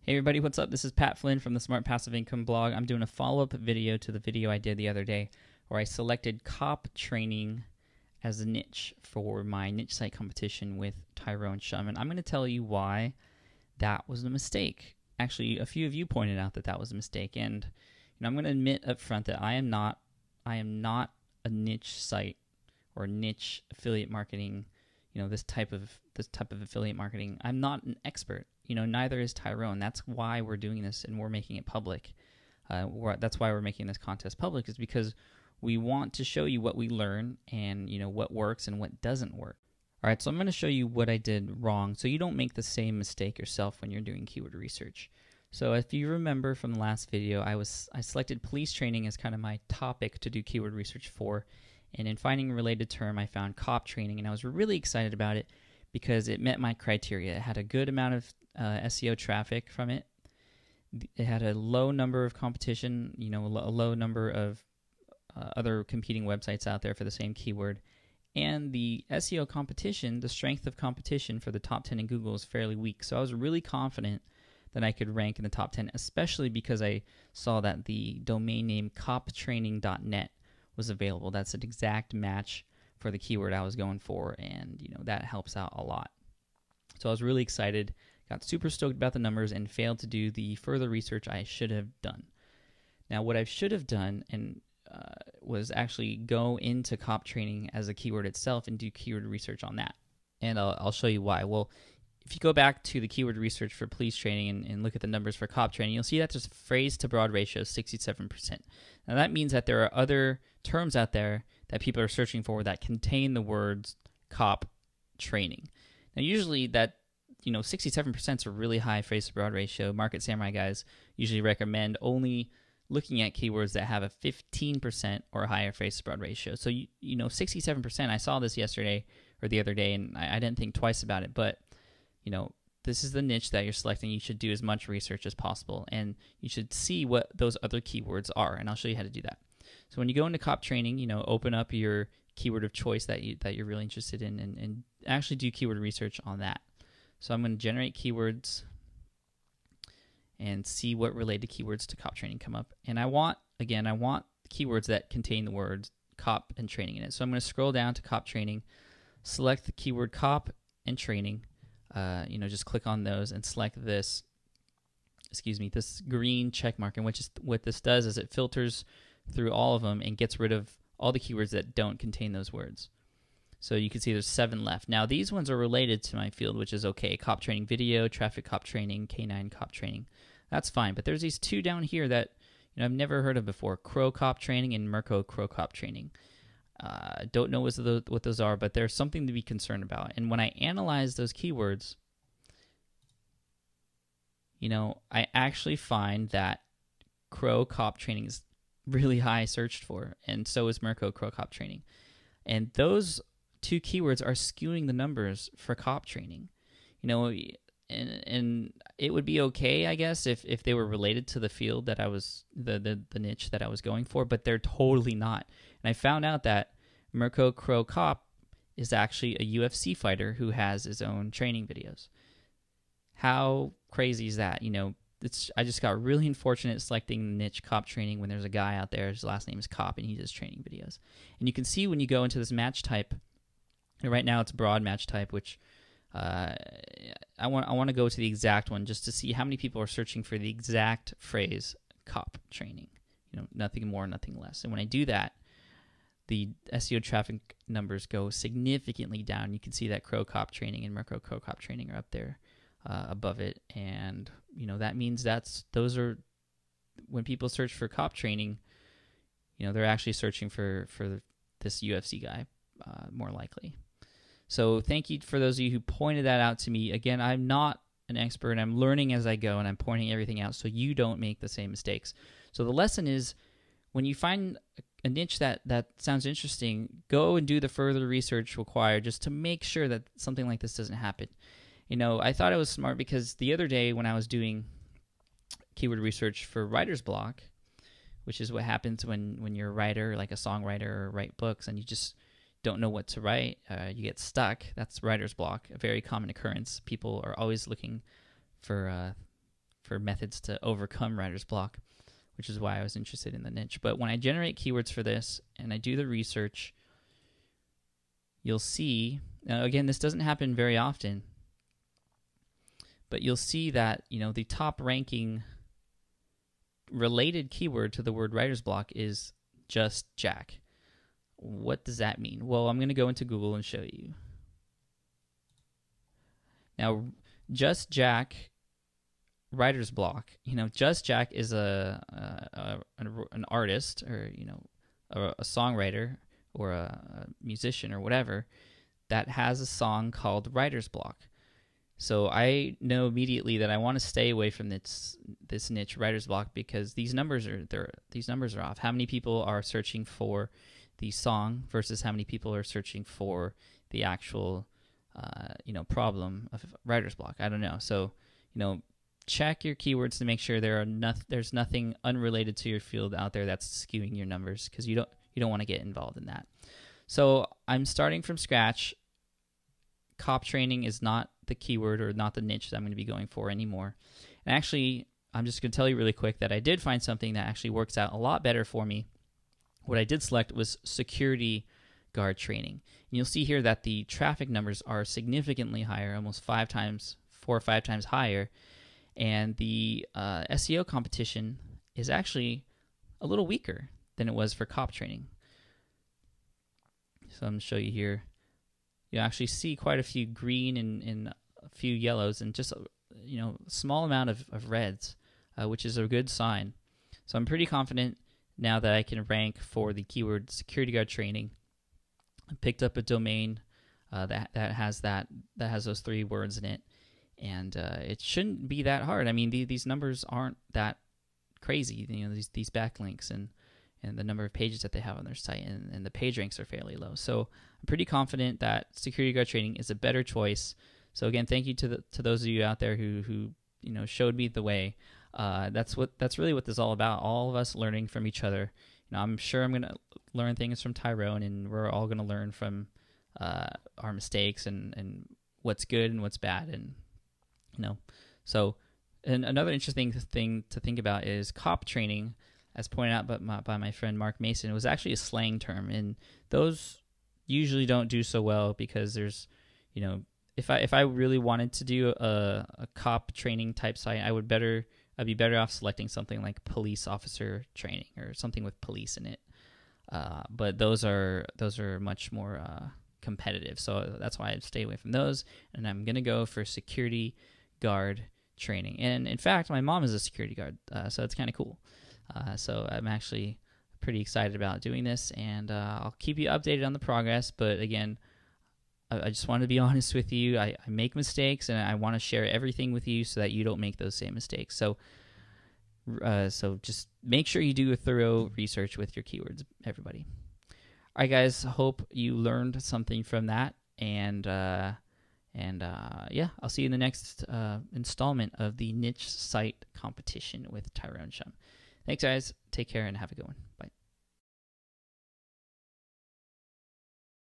Hey everybody, what's up? This is Pat Flynn from the Smart Passive Income blog. I'm doing a follow-up video to the video I did the other day where I selected cop training as a niche for my niche site competition with Tyrone Shum. And I'm going to tell you why that was a mistake. Actually, a few of you pointed out that that was a mistake, and I'm going to admit up front that I am not a niche site or niche affiliate marketing. This type of affiliate marketing. I'm not an expert. Neither is Tyrone. That's why we're doing this and we're making it public. That's why we're making this contest public, is because we want to show you what we learn and what works and what doesn't work. All right, so I'm going to show you what I did wrong so you don't make the same mistake yourself when you're doing keyword research. So if you remember from the last video, I selected police training as kind of my topic to do keyword research for. And in finding a related term, I found cop training, and I was really excited about it because it met my criteria. It had a good amount of SEO traffic from it. It had a low number of competition, a low number of other competing websites out there for the same keyword. And the SEO competition, the strength of competition for the top 10 in Google is fairly weak. So I was really confident that I could rank in the top 10, especially because I saw that the domain name coptraining.net was available. That's an exact match for the keyword I was going for, and that helps out a lot. So I was really excited, got super stoked about the numbers, and failed to do the further research I should have done. Now, what I should have done was actually go into cop training as a keyword itself and do keyword research on that. And I'll show you why. Well, if you go back to the keyword research for police training and look at the numbers for cop training, you'll see that there's phrase to broad ratio 67%. Now that means that there are other terms out there that people are searching for that contain the words cop training. Now usually that 67% is a really high phrase to broad ratio. Market Samurai guys usually recommend only looking at keywords that have a 15% or higher phrase to broad ratio. So 67%. I saw this yesterday or the other day, and I didn't think twice about it, but this is the niche that you're selecting. You should do as much research as possible, and you should see what those other keywords are, and I'll show you how to do that. So when you go into cop training, open up your keyword of choice that you're really interested in, and actually do keyword research on that. So I'm going to generate keywords and see what related keywords to cop training come up. And I want keywords that contain the words cop and training in it. So I'm going to scroll down to cop training, select the keyword cop and training. Just click on those and select this green check mark. And what this does is it filters through all of them and gets rid of all the keywords that don't contain those words. So you can see there's 7 left. Now these ones are related to my field, which is okay. Cop training video, traffic cop training, K9 cop training. That's fine. But there's these 2 down here that I've never heard of before: Crow cop training and Mirko Crow cop training. Don't know what those are, but there's something to be concerned about. And when I analyze those keywords, I actually find that Crow cop training is really high searched for, and so is Mirko Crow cop training. And those 2 keywords are skewing the numbers for cop training. And it would be okay, I guess, if they were related to the field that I was, the niche that I was going for, but they're totally not. And I found out that Mirko Crow Cop is actually a UFC fighter who has his own training videos. How crazy is that? I just got really unfortunate selecting the niche cop training when there's a guy out there, his last name is Cop, and he does training videos. And you can see when you go into this match type, right now it's broad match type, which I want to go to the exact one just to see how many people are searching for the exact phrase cop training. Nothing more, nothing less. And when I do that, the SEO traffic numbers go significantly down. You can see that Crow cop training and Mirko Crow cop training are up there above it, and that means those are when people search for cop training, they're actually searching for this UFC guy more likely. So thank you for those of you who pointed that out to me. Again, I'm not an expert. I'm learning as I go, and I'm pointing everything out so you don't make the same mistakes. So the lesson is, when you find a niche that sounds interesting, go and do the further research required just to make sure that something like this doesn't happen. I thought it was smart because the other day when I was doing keyword research for writer's block, which is what happens when you're a writer, like a songwriter, or write books, and you just don't know what to write, you get stuck. That's writer's block, a very common occurrence. People are always looking for for methods to overcome writer's block, which is why I was interested in the niche. But when I generate keywords for this and I do the research, you'll see, now again, this doesn't happen very often, but you'll see that, you know, the top ranking related keyword to the word writer's block is just Jack. What does that mean? Well, I'm going to go into Google and show you. Now, Just Jack writer's block, you know, Just Jack is an artist, or, you know, a songwriter or a musician or whatever that has a song called writer's block. So I know immediately that I want to stay away from this niche, writer's block, because these numbers are off. How many people are searching for the song versus how many people are searching for the actual you know, problem of writer's block? I don't know. So, you know, check your keywords to make sure there's nothing unrelated to your field out there that's skewing your numbers, because you don't want to get involved in that. So I'm starting from scratch. Cop training is not the keyword or not the niche that I'm going to be going for anymore. And actually, I'm just going to tell you really quick that I did find something that actually works out a lot better for me. What I did select was security guard training. And you'll see here that the traffic numbers are significantly higher, almost 4 or 5 times higher. And the SEO competition is actually a little weaker than it was for cop training. So I'm going to show you here. You actually see quite a few green and a few yellows and just, you know, a small amount of reds, which is a good sign. So I'm pretty confident now that I can rank for the keyword security guard training. I picked up a domain that has those 3 words in it, and it shouldn't be that hard. I mean, these numbers aren't that crazy. You know, these backlinks and the number of pages that they have on their site, and the page ranks are fairly low. So I'm pretty confident that security guard training is a better choice. So again, thank you to those of you out there who you know, showed me the way. That's really what this is all about. All of us learning from each other. You know, I'm sure I'm gonna learn things from Tyrone, and we're all gonna learn from our mistakes and what's good and what's bad, and you know. So, and another interesting thing to think about is cop training, as pointed out by my friend Mark Mason. It was actually a slang term, and those usually don't do so well, because there's, you know, if I really wanted to do a cop training type site, I'd be better off selecting something like police officer training or something with police in it. But those are much more competitive, so that's why I'd stay away from those. And I'm gonna go for security guard training. And in fact, my mom is a security guard, so it's kind of cool. So I'm actually pretty excited about doing this, and I'll keep you updated on the progress. But again, I just want to be honest with you. I make mistakes, and I want to share everything with you so that you don't make those same mistakes. So just make sure you do a thorough research with your keywords, everybody. All right, guys, hope you learned something from that, and yeah, I'll see you in the next installment of the niche site competition with Tyrone Shum. Thanks, guys. Take care and have a good one. Bye.